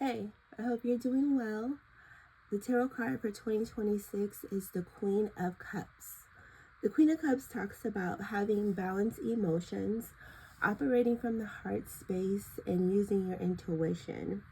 Hey, I hope you're doing well. The tarot card for 2026 is the Queen of Cups. The Queen of Cups talks about having balanced emotions, operating from the heart space, and using your intuition.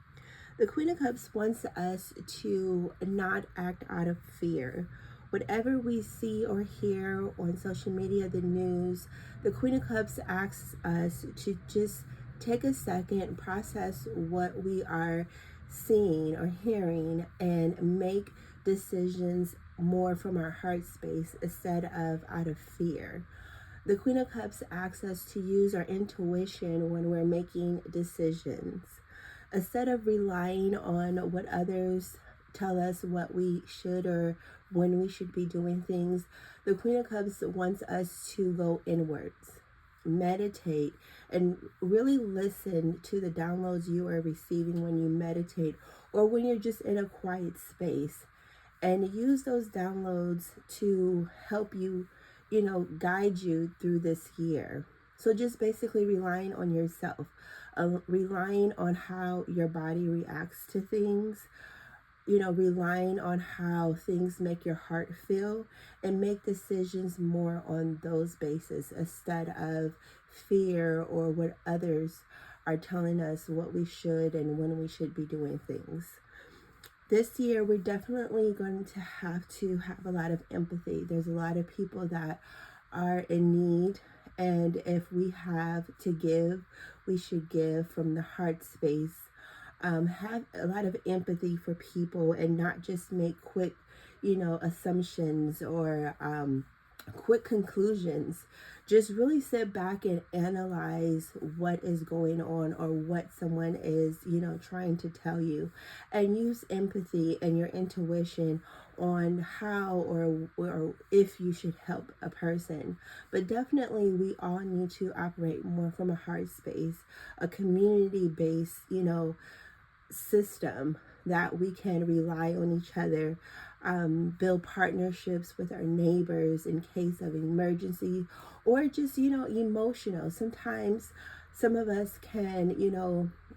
The Queen of Cups wants us to not act out of fear. Whatever we see or hear on social media, the news, the Queen of Cups asks us to just take a second, process what we are seeing or hearing, and make decisions more from our heart space instead of out of fear. The Queen of Cups asks us to use our intuition when we're making decisions. Instead of relying on what others tell us what we should or when we should be doing things, the Queen of Cups wants us to go inwards, meditate, and really listen to the downloads you are receiving when you meditate or when you're just in a quiet space, and use those downloads to help you, guide you through this year. So just basically relying on yourself, relying on how your body reacts to things, relying on how things make your heart feel, and make decisions more on those bases instead of fear or what others are telling us what we should and when we should be doing things. This year, we're definitely going to have a lot of empathy. There's a lot of people that are in need, and if we have to give, we should give from the heart space. Have a lot of empathy for people and not just make quick, assumptions or quick conclusions. Just really sit back and analyze what is going on or what someone is, trying to tell you, and use empathy and your intuition on how or if you should help a person. But definitely we all need to operate more from a heart space, a community based, system that we can rely on each other, build partnerships with our neighbors in case of emergency, or just, emotional. Sometimes some of us can,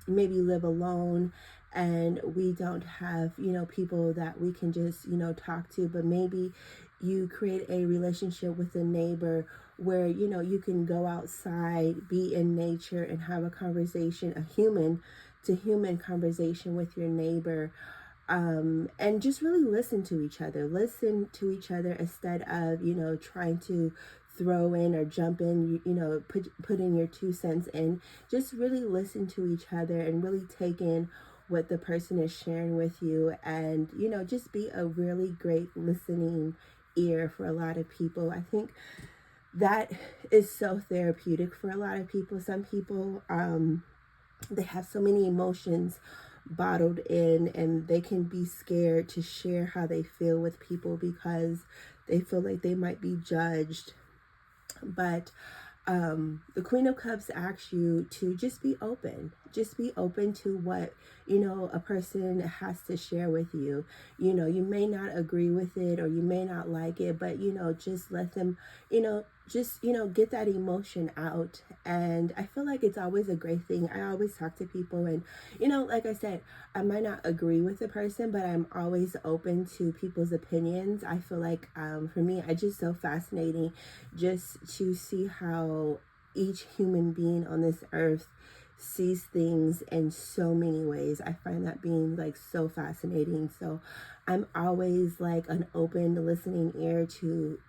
maybe live alone and we don't have, people that we can just, talk to, but maybe you create a relationship with a neighbor where, you can go outside, be in nature, and have a conversation, a human to human conversation with your neighbor, and just really listen to each other instead of trying to throw in or jump in, put in your 2 cents in. Just really listen to each other and really take in what the person is sharing with you, and just be a really great listening ear for a lot of people. I think that is so therapeutic for a lot of people. Some people, they have so many emotions bottled in, and they can be scared to share how they feel with people because they feel like they might be judged. But the Queen of Cups asks you to just be open. Just be open to what, a person has to share with you. You may not agree with it or you may not like it, but, just let them, get that emotion out. And I feel like it's always a great thing. I always talk to people and, like I said, I might not agree with the person, but I'm always open to people's opinions. I feel like for me, it's just so fascinating just to see how each human being on this earth sees things in so many ways. I find that being like so fascinating. So I'm always like an open listening ear to,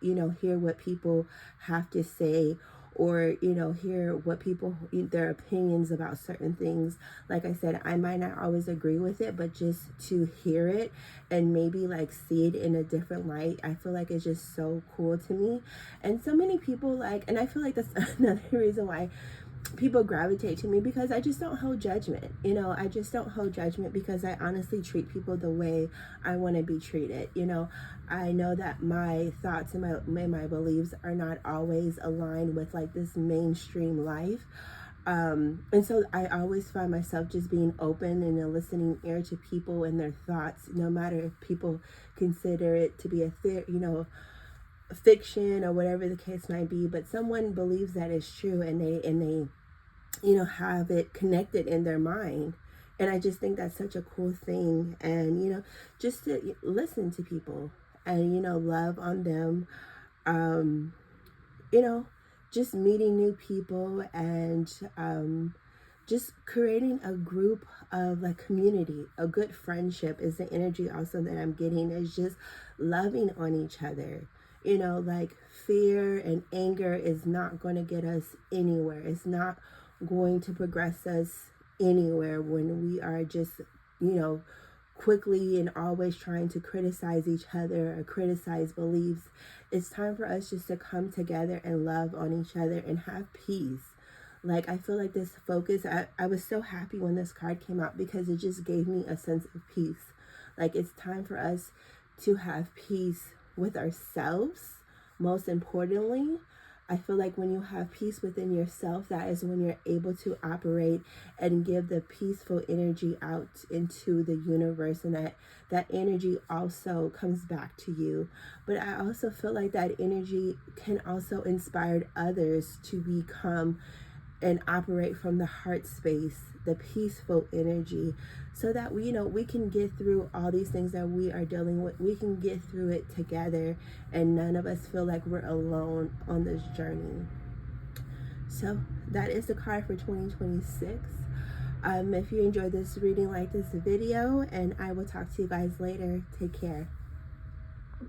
hear what people have to say, or hear what people, their opinions about certain things. Like I said, I might not always agree with it, but just to hear it and maybe like see it in a different light, I feel like it's just so cool to me. And so many people like, and I feel like that's another reason why people gravitate to me, because I just don't hold judgment. I just don't hold judgment because I honestly treat people the way I want to be treated. I know that my thoughts and my beliefs are not always aligned with like this mainstream life. And so I always find myself just being open and a listening ear to people and their thoughts, no matter if people consider it to be a fiction or whatever the case might be. But someone believes that it's true, and they have it connected in their mind, And I just think that's such a cool thing. And, just to listen to people and, love on them. Um, you know, just meeting new people and just creating a group of like community, a good friendship is the energy also that I'm getting, is just loving on each other. Like fear and anger is not going to get us anywhere. It's not going to progress us anywhere when we are just, you know, quickly and always trying to criticize each other or criticize beliefs. It's time for us just to come together and love on each other and have peace. Like, I feel like this focus, I was so happy when this card came out because it just gave me a sense of peace. Like, it's time for us to have peace with ourselves. Most importantly, I feel like when you have peace within yourself, that is when you're able to operate and give the peaceful energy out into the universe, and that energy also comes back to you. But I also feel like that energy can also inspire others to become and operate from the heart space, the peaceful energy, so that we can get through all these things that we are dealing with. We can get through it together, and none of us feel like we're alone on this journey. So that is the card for 2026. If you enjoyed this reading, like this video, and I will talk to you guys later. Take care.